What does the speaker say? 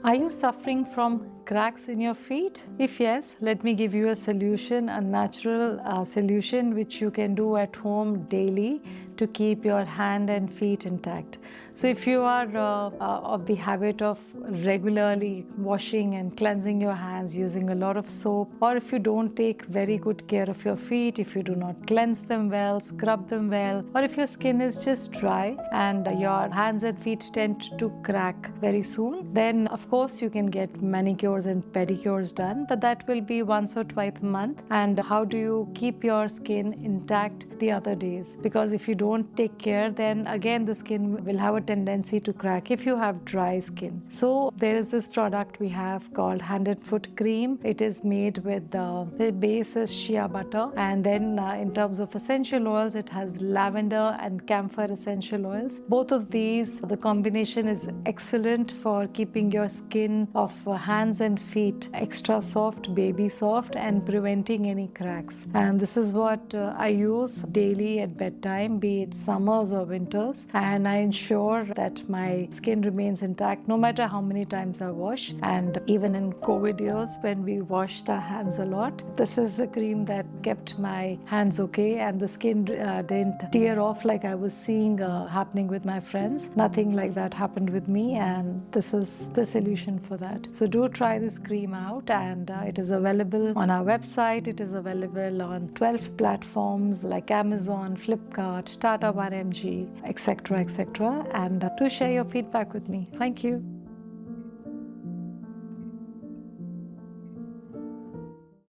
Are you suffering from cracks in your feet? If yes, let me give you a solution, a natural solution which you can do at home daily to keep your hand and feet intact. So if you are of the habit of regularly washing and cleansing your hands using a lot of soap, or if you don't take very good care of your feet, if you do not cleanse them well, scrub them well, or if your skin is just dry and your hands and feet tend to crack very soon, then of course you can get manicures and pedicures done, but that will be once or twice a month. And how do you keep your skin intact the other days? Because if you don't take care, then again the skin will have a tendency to crack if you have dry skin. So there is this product we have called hand and foot cream. It is made with the base is shea butter, and then in terms of essential oils, it has lavender and camphor essential oils. Both of these, the combination is excellent for keeping your skin of hands and feet extra soft, baby soft, and preventing any cracks. And this is what I use daily at bedtime, be it summers or winters, and I ensure that my skin remains intact no matter how many times I wash. And even in COVID years when we washed our hands a lot, this is the cream that kept my hands okay, and the skin didn't tear off like I was seeing happening with my friends. Nothing like that happened with me, and this is the solution for that. So do try this cream out, and it is available on our website. It is available on 12 platforms like Amazon, Flipkart, Tata 1mg, etc., etc. And do share your feedback with me. Thank you.